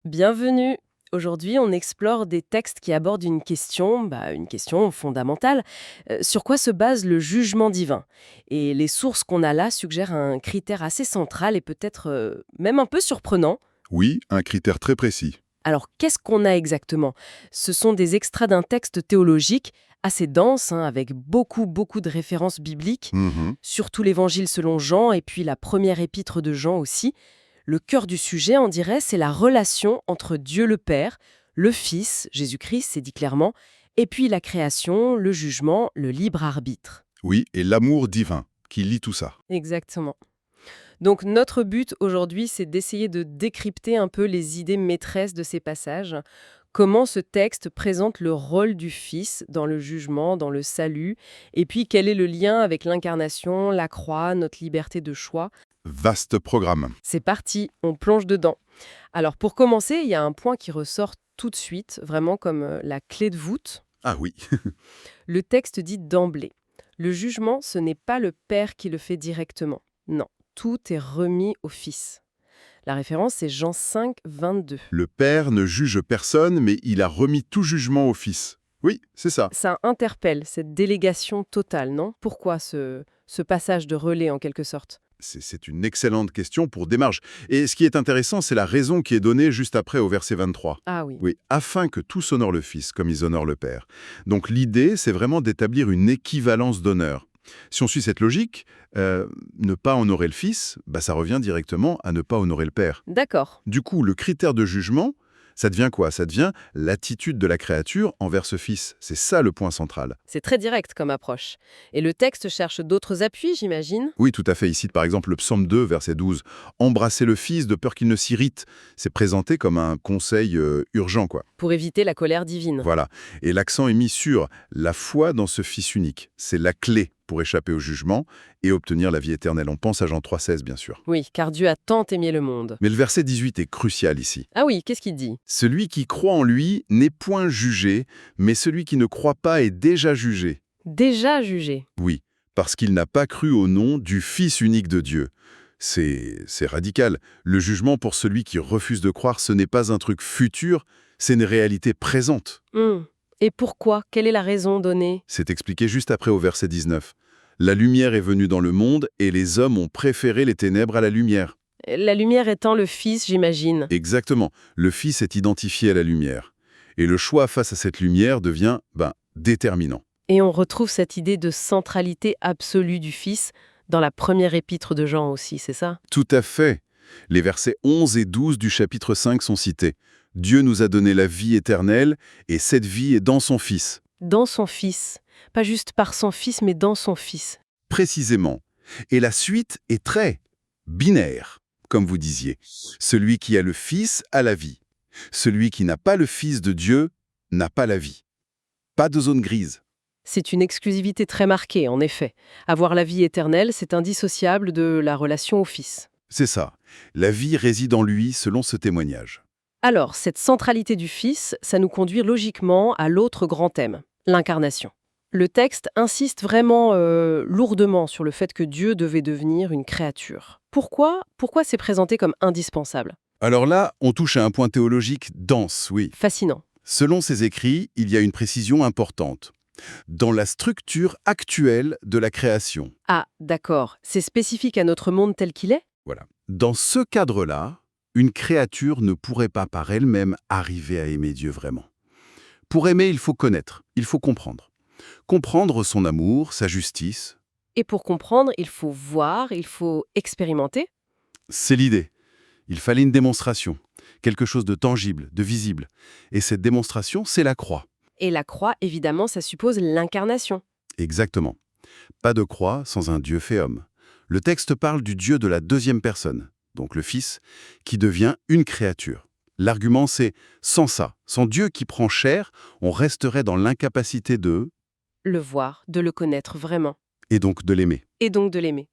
Bienvenue. Aujourd'hui, on explore des textes qui abordent une question fondamentale. Sur quoi se base le jugement divin? Et les sources qu'on a là suggèrent un critère assez central et peut-être même un peu surprenant. Oui, un critère très précis. Alors, qu'est-ce qu'on a exactement? Ce sont des extraits d'un texte théologique assez dense, avec beaucoup de références bibliques, Mhm. surtout l'évangile selon Jean et puis la première épître de Jean aussi. Le cœur du sujet, on dirait, c'est la relation entre Dieu le Père, le Fils, Jésus-Christ, c'est dit clairement, et puis la création, le jugement, le libre arbitre. Oui, et l'amour divin qui lie tout ça. Exactement. Donc notre but aujourd'hui, c'est d'essayer de décrypter un peu les idées maîtresses de ces passages, comment ce texte présente le rôle du Fils dans le jugement, dans le salut, et puis quel est le lien avec l'incarnation, la croix, notre liberté de choix. Vaste programme. C'est parti, on plonge dedans. Alors pour commencer, il y a un point qui ressort tout de suite, vraiment comme la clé de voûte. Ah oui, Le texte dit d'emblée. Le jugement, ce n'est pas le Père qui le fait directement. Non, tout est remis au Fils. La référence, c'est Jean 5, 22. le Père ne juge personne, mais il a remis tout jugement au Fils. Oui, c'est ça. Ça interpelle, cette délégation totale, non? Pourquoi ce passage de relais en quelque sorte? C'est une excellente question pour démarche. Et ce qui est intéressant, c'est la raison qui est donnée juste après au verset 23. Ah oui. Oui, afin que tous honorent le Fils comme ils honorent le Père. Donc l'idée, c'est vraiment d'établir une équivalence d'honneur. Si on suit cette logique, ne pas honorer le Fils, ça revient directement à ne pas honorer le Père. D'accord. Du coup, le critère de jugement, ça devient quoi? Ça devient l'attitude de la créature envers ce Fils. C'est ça le point central. C'est très direct comme approche. Et le texte cherche d'autres appuis, j'imagine? Oui, tout à fait. Ici, par exemple, le psaume 2, verset 12. Embrasser le Fils de peur qu'il ne s'irrite. C'est présenté comme un conseil urgent, quoi. Pour éviter la colère divine. Voilà. Et l'accent est mis sur la foi dans ce Fils unique. C'est la clé pour échapper au jugement et obtenir la vie éternelle. On pense à Jean 3,16, bien sûr. Oui, car Dieu a tant aimé le monde. Mais le verset 18 est crucial ici. Ah oui, qu'est-ce qu'il dit? Celui qui croit en lui n'est point jugé, mais celui qui ne croit pas est déjà jugé. Déjà jugé. Oui, parce qu'il n'a pas cru au nom du Fils unique de Dieu. C'est radical. Le jugement pour celui qui refuse de croire, ce n'est pas un truc futur, c'est une réalité présente. Hmm. Et pourquoi? Quelle est la raison donnée? C'est expliqué juste après au verset 19. La lumière est venue dans le monde et les hommes ont préféré les ténèbres à la lumière. La lumière étant le Fils, j'imagine. Exactement. Le Fils est identifié à la lumière. Et le choix face à cette lumière devient, déterminant. Et on retrouve cette idée de centralité absolue du Fils dans la première épître de Jean aussi, c'est ça? Tout à fait. Les versets 11 et 12 du chapitre 5 sont cités. Dieu nous a donné la vie éternelle, et cette vie est dans son Fils. Dans son Fils. Pas juste par son Fils, mais dans son Fils. Précisément. Et la suite est très binaire, comme vous disiez. Celui qui a le Fils a la vie. Celui qui n'a pas le Fils de Dieu n'a pas la vie. Pas de zone grise. C'est une exclusivité très marquée, en effet. Avoir la vie éternelle, c'est indissociable de la relation au Fils. C'est ça. La vie réside en lui selon ce témoignage. Alors, cette centralité du Fils, ça nous conduit logiquement à l'autre grand thème, l'incarnation. Le texte insiste vraiment lourdement sur le fait que Dieu devait devenir une créature. Pourquoi c'est présenté comme indispensable? Alors là, on touche à un point théologique dense, oui. Fascinant. Selon ces écrits, il y a une précision importante. Dans la structure actuelle de la création. Ah, d'accord. C'est spécifique à notre monde tel qu'il est? Voilà. Dans ce cadre-là, une créature ne pourrait pas par elle-même arriver à aimer Dieu vraiment. Pour aimer, il faut connaître, il faut comprendre. Comprendre son amour, sa justice, Et pour comprendre, il faut voir, il faut expérimenter. c'est l'idée. Il fallait une démonstration, quelque chose de tangible, de visible. Et cette démonstration, c'est la croix. Et la croix, évidemment, ça suppose l'incarnation. Exactement. Pas de croix sans un Dieu fait homme. Le texte parle du Dieu de la deuxième personne, donc le Fils, qui devient une créature. L'argument, c'est sans ça, sans Dieu qui prend chair, on resterait dans l'incapacité Le voir, de le connaître vraiment. et donc de l'aimer. Et donc de l'aimer.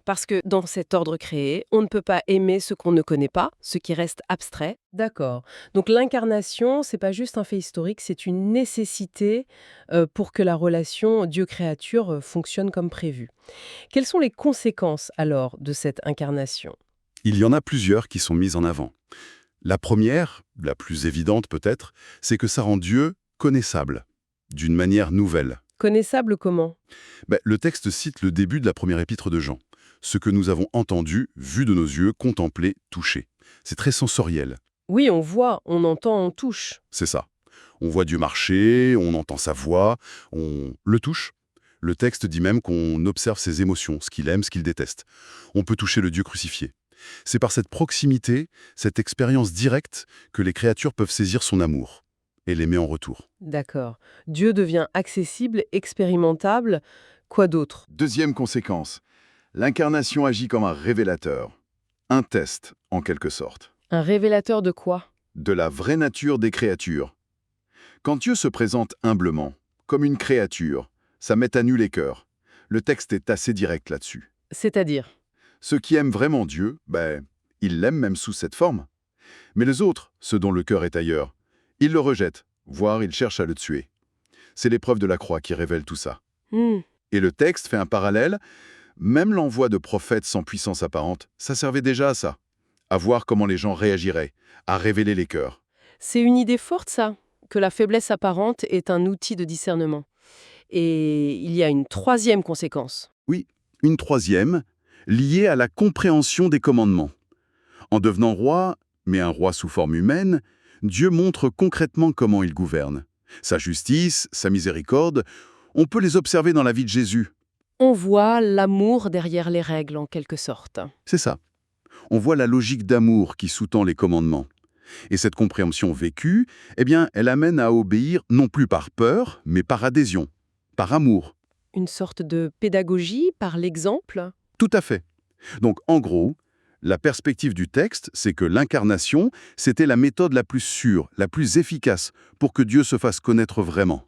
Parce que dans cet ordre créé, on ne peut pas aimer ce qu'on ne connaît pas, ce qui reste abstrait. D'accord. Donc l'incarnation, c'est pas juste un fait historique, c'est une nécessité pour que la relation Dieu-créature fonctionne comme prévu. Quelles sont les conséquences alors de cette incarnation? Il y en a plusieurs qui sont mises en avant. La première, la plus évidente peut-être, c'est que ça rend Dieu connaissable, d'une manière nouvelle. Connaissable comment? Le texte cite le début de la première épître de Jean. Ce que nous avons entendu, vu de nos yeux, contemplé, touché. C'est très sensoriel, Oui, on voit, on entend, on touche. c'est ça. On voit Dieu marcher, on entend sa voix, on le touche. Le texte dit même qu'on observe ses émotions, ce qu'il aime, ce qu'il déteste. On peut toucher le Dieu crucifié. C'est par cette proximité, cette expérience directe, que les créatures peuvent saisir son amour et l'aimer en retour. D'accord. Dieu devient accessible, expérimentable. Quoi d'autre? Deuxième conséquence, l'incarnation agit comme un révélateur, un test en quelque sorte, Un révélateur de quoi? de la vraie nature des créatures. Quand Dieu se présente humblement, comme une créature, ça met à nu les cœurs. Le texte est assez direct là-dessus. C'est-à-dire? Ceux qui aiment vraiment Dieu, ils l'aiment même sous cette forme. Mais les autres, ceux dont le cœur est ailleurs, ils le rejettent, voire ils cherchent à le tuer. C'est l'épreuve de la croix qui révèle tout ça. Hmm. Et le texte fait un parallèle. Même l'envoi de prophètes sans puissance apparente, ça servait déjà à ça. À voir comment les gens réagiraient, à révéler les cœurs. C'est une idée forte, ça, que la faiblesse apparente est un outil de discernement. Et il y a une troisième conséquence. Oui, une troisième, liée à la compréhension des commandements. En devenant roi, mais un roi sous forme humaine, Dieu montre concrètement comment il gouverne. Sa justice, sa miséricorde, on peut les observer dans la vie de Jésus. On voit l'amour derrière les règles, en quelque sorte. C'est ça. On voit la logique d'amour qui sous-tend les commandements. Et cette compréhension vécue, elle amène à obéir non plus par peur, mais par adhésion, par amour. Une sorte de pédagogie par l'exemple. Tout à fait. Donc, en gros, la perspective du texte, c'est que l'incarnation, c'était la méthode la plus sûre, la plus efficace pour que Dieu se fasse connaître vraiment.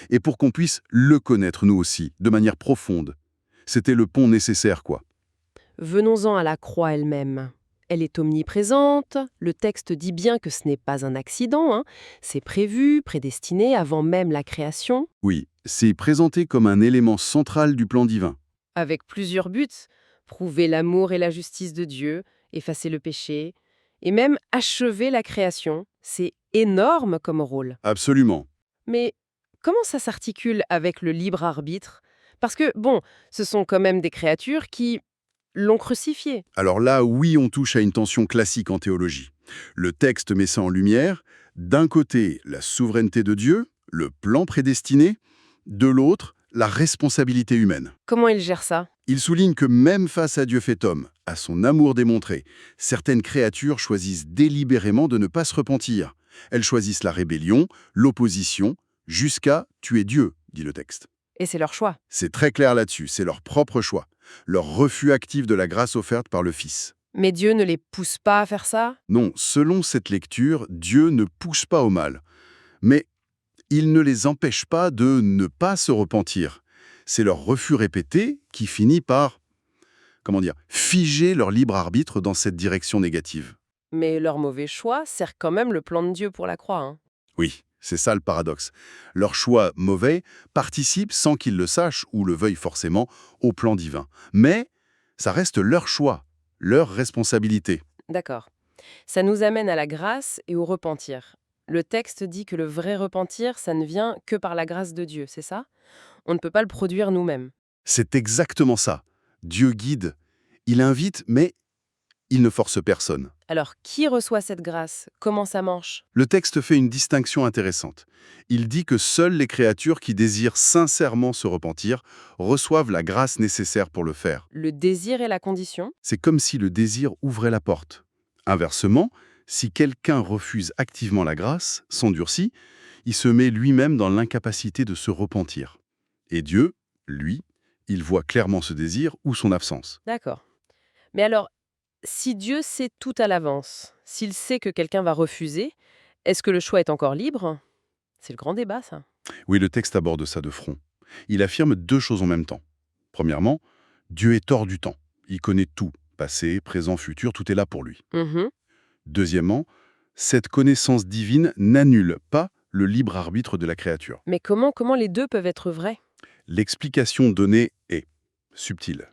Et pour qu'on puisse le connaître nous aussi, de manière profonde. C'était le pont nécessaire, quoi. Venons-en à la croix elle-même. Elle est omniprésente, le texte dit bien que ce n'est pas un accident, hein. C'est prévu, prédestiné avant même la création, Oui, c'est présenté comme un élément central du plan divin. avec plusieurs buts. Prouver l'amour et la justice de Dieu, effacer le péché, et même achever la création. C'est énorme comme rôle. Absolument. Mais comment ça s'articule avec le libre arbitre? Parce que, bon, ce sont quand même des créatures qui l'ont crucifié. Alors là, oui, on touche à une tension classique en théologie. Le texte met ça en lumière. D'un côté, la souveraineté de Dieu, le plan prédestiné. De l'autre, la responsabilité humaine. Comment il gère ça? Il souligne que même face à Dieu fait homme, à son amour démontré, certaines créatures choisissent délibérément de ne pas se repentir. Elles choisissent la rébellion, l'opposition, jusqu'à tuer Dieu, dit le texte. Et c'est leur choix. C'est très clair là-dessus, c'est leur propre choix, leur refus actif de la grâce offerte par le Fils. Mais Dieu ne les pousse pas à faire ça? Non, selon cette lecture, Dieu ne pousse pas au mal. Mais il ne les empêche pas de ne pas se repentir. C'est leur refus répété qui finit par, figer leur libre arbitre dans cette direction négative. Mais leur mauvais choix sert quand même le plan de Dieu pour la croix, hein. Oui, c'est ça le paradoxe. Leur choix mauvais participe, sans qu'ils le sachent ou le veuillent forcément, au plan divin. Mais ça reste leur choix, leur responsabilité. D'accord. Ça nous amène à la grâce et au repentir. Le texte dit que le vrai repentir, ça ne vient que par la grâce de Dieu, c'est ça? On ne peut pas le produire nous-mêmes. C'est exactement ça. Dieu guide, il invite, mais il ne force personne. Alors, qui reçoit cette grâce? Comment ça marche? Le texte fait une distinction intéressante. Il dit que seules les créatures qui désirent sincèrement se repentir reçoivent la grâce nécessaire pour le faire. Le désir est la condition? C'est comme si le désir ouvrait la porte. Inversement, si quelqu'un refuse activement la grâce, s'endurcit, il se met lui-même dans l'incapacité de se repentir. Et Dieu, lui, il voit clairement ce désir ou son absence. D'accord. Mais alors, si Dieu sait tout à l'avance, s'il sait que quelqu'un va refuser, est-ce que le choix est encore libre? C'est le grand débat, ça. Oui, le texte aborde ça de front. Il affirme deux choses en même temps. Premièrement, Dieu est hors du temps. Il connaît tout, passé, présent, futur, tout est là pour lui. Mhm. Deuxièmement, cette connaissance divine n'annule pas le libre arbitre de la créature. Mais comment les deux peuvent être vrais? L'explication donnée est subtile.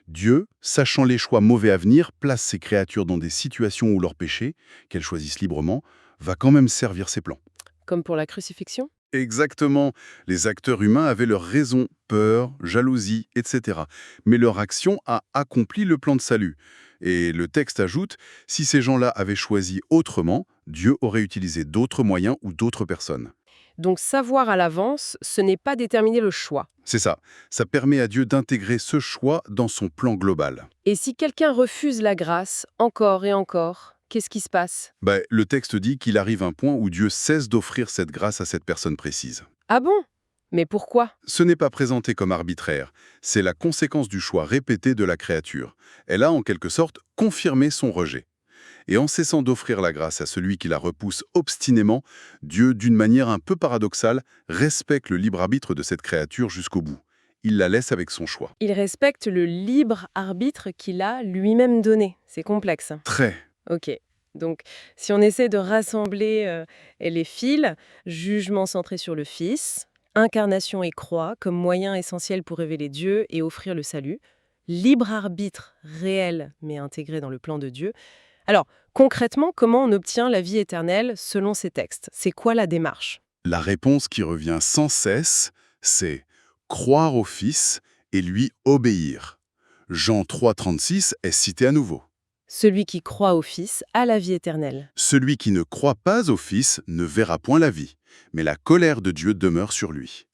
Dieu, sachant les choix mauvais à venir, place ses créatures dans des situations où leur péché, qu'elles choisissent librement, va quand même servir ses plans. Comme pour la crucifixion? Exactement. Les acteurs humains avaient leurs raisons, peur, jalousie, etc. Mais leur action a accompli le plan de salut. Et le texte ajoute, si ces gens-là avaient choisi autrement, Dieu aurait utilisé d'autres moyens ou d'autres personnes. Donc savoir à l'avance, ce n'est pas déterminer le choix. C'est ça. Ça permet à Dieu d'intégrer ce choix dans son plan global. Et si quelqu'un refuse la grâce, encore et encore, qu'est-ce qui se passe? Le texte dit qu'il arrive un point où Dieu cesse d'offrir cette grâce à cette personne précise. Ah bon? Mais pourquoi? Ce n'est pas présenté comme arbitraire, c'est la conséquence du choix répété de la créature. Elle a en quelque sorte confirmé son rejet. Et en cessant d'offrir la grâce à celui qui la repousse obstinément, Dieu, d'une manière un peu paradoxale, respecte le libre arbitre de cette créature jusqu'au bout. Il la laisse avec son choix. Il respecte le libre arbitre qu'il a lui-même donné. C'est complexe. Très. Ok. Donc, si on essaie de rassembler les fils, jugement centré sur le Fils, incarnation et croix comme moyen essentiel pour révéler Dieu et offrir le salut, libre arbitre réel mais intégré dans le plan de Dieu. Alors, concrètement, comment on obtient la vie éternelle selon ces textes? C'est quoi la démarche? La réponse qui revient sans cesse, c'est croire au Fils et lui obéir. Jean 3,36 est cité à nouveau. Celui qui croit au Fils a la vie éternelle. Celui qui ne croit pas au Fils ne verra point la vie, mais la colère de Dieu demeure sur lui.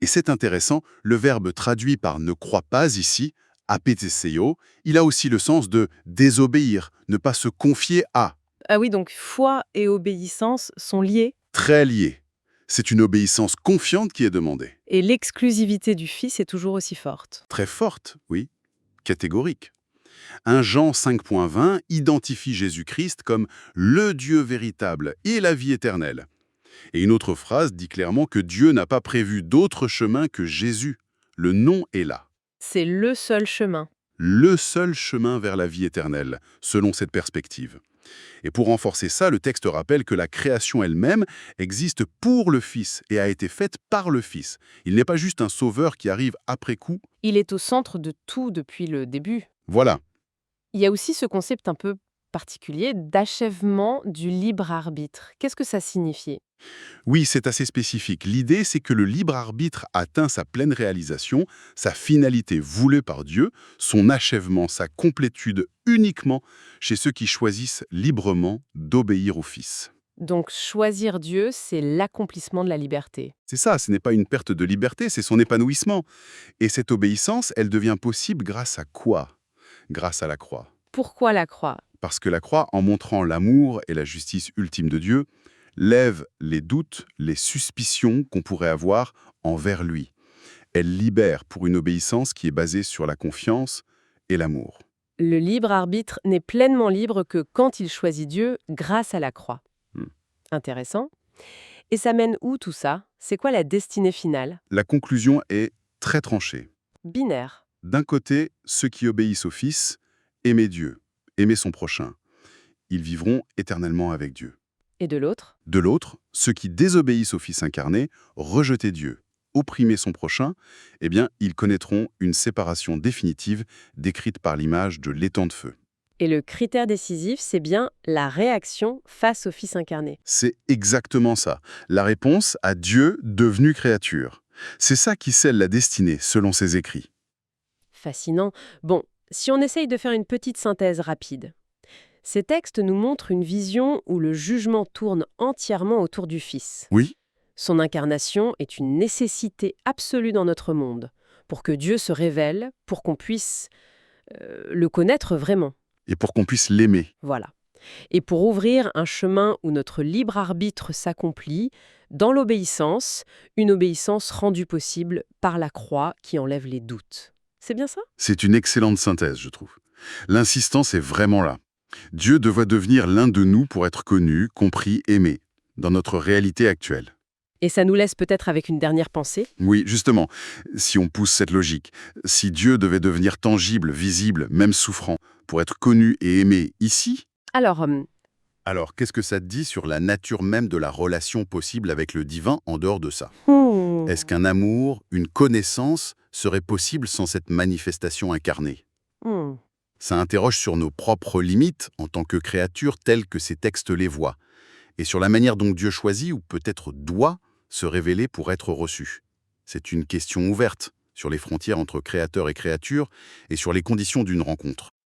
Et c'est intéressant, le verbe traduit par ne croit pas ici, apéteseo, il a aussi le sens de désobéir, ne pas se confier à. Ah oui, donc foi et obéissance sont liés, Très lié. C'est une obéissance confiante qui est demandée. et l'exclusivité du Fils est toujours aussi forte. Très forte, oui, catégorique. 1 Jean 5.20 identifie Jésus-Christ comme le Dieu véritable et la vie éternelle. Et une autre phrase dit clairement que Dieu n'a pas prévu d'autre chemin que Jésus. Le nom est là. C'est le seul chemin. Le seul chemin vers la vie éternelle, selon cette perspective. Et pour renforcer ça, le texte rappelle que la création elle-même existe pour le Fils et a été faite par le Fils. Il n'est pas juste un sauveur qui arrive après coup. Il est au centre de tout depuis le début. Voilà. Il y a aussi ce concept un peu particulier d'achèvement du libre arbitre. Qu'est-ce que ça signifie? Oui, c'est assez spécifique. L'idée, c'est que le libre arbitre atteint sa pleine réalisation, sa finalité voulue par Dieu, son achèvement, sa complétude uniquement chez ceux qui choisissent librement d'obéir au Fils. Donc choisir Dieu, c'est l'accomplissement de la liberté. C'est ça, ce n'est pas une perte de liberté, c'est son épanouissement. Et cette obéissance, elle devient possible grâce à quoi? Grâce à la croix. Pourquoi la croix? Parce que la croix, en montrant l'amour et la justice ultime de Dieu, lève les doutes, les suspicions qu'on pourrait avoir envers lui. Elle libère pour une obéissance qui est basée sur la confiance et l'amour. Le libre arbitre n'est pleinement libre que quand il choisit Dieu grâce à la croix. Hmm. Intéressant. Et ça mène où tout ça? C'est quoi la destinée finale? La conclusion est très tranchée. Binaire. D'un côté, ceux qui obéissent au Fils, aimer Dieu, aimer son prochain. Ils vivront éternellement avec Dieu. Et de l'autre? De l'autre, ceux qui désobéissent au Fils incarné, rejeter Dieu, opprimer son prochain, ils connaîtront une séparation définitive décrite par l'image de l'étang de feu. Et le critère décisif, c'est bien la réaction face au Fils incarné. C'est exactement ça, la réponse à Dieu devenu créature. C'est ça qui scelle la destinée, selon ses écrits. Fascinant. Bon, si on essaye de faire une petite synthèse rapide. Ces textes nous montrent une vision où le jugement tourne entièrement autour du Fils. Oui, Son incarnation est une nécessité absolue dans notre monde, pour que Dieu se révèle, pour qu'on puisse le connaître vraiment. et pour qu'on puisse l'aimer. Voilà. Et pour ouvrir un chemin où notre libre arbitre s'accomplit, dans l'obéissance, une obéissance rendue possible par la croix qui enlève les doutes. C'est bien ça? C'est une excellente synthèse, je trouve. L'insistance est vraiment là. Dieu doit devenir l'un de nous pour être connu, compris, aimé, dans notre réalité actuelle. Et ça nous laisse peut-être avec une dernière pensée. Oui, justement, si on pousse cette logique, si Dieu devait devenir tangible, visible, même souffrant, pour être connu et aimé ici, Alors, alors qu'est-ce que ça te dit sur la nature même de la relation possible avec le divin en dehors de ça? Est-ce qu'un amour, une connaissance serait possible sans cette manifestation incarnée? Hmm. Ça interroge sur nos propres limites en tant que créatures telles que ces textes les voient, et sur la manière dont Dieu choisit ou peut-être doit se révéler pour être reçu. C'est une question ouverte sur les frontières entre créateur et créature et sur les conditions d'une rencontre.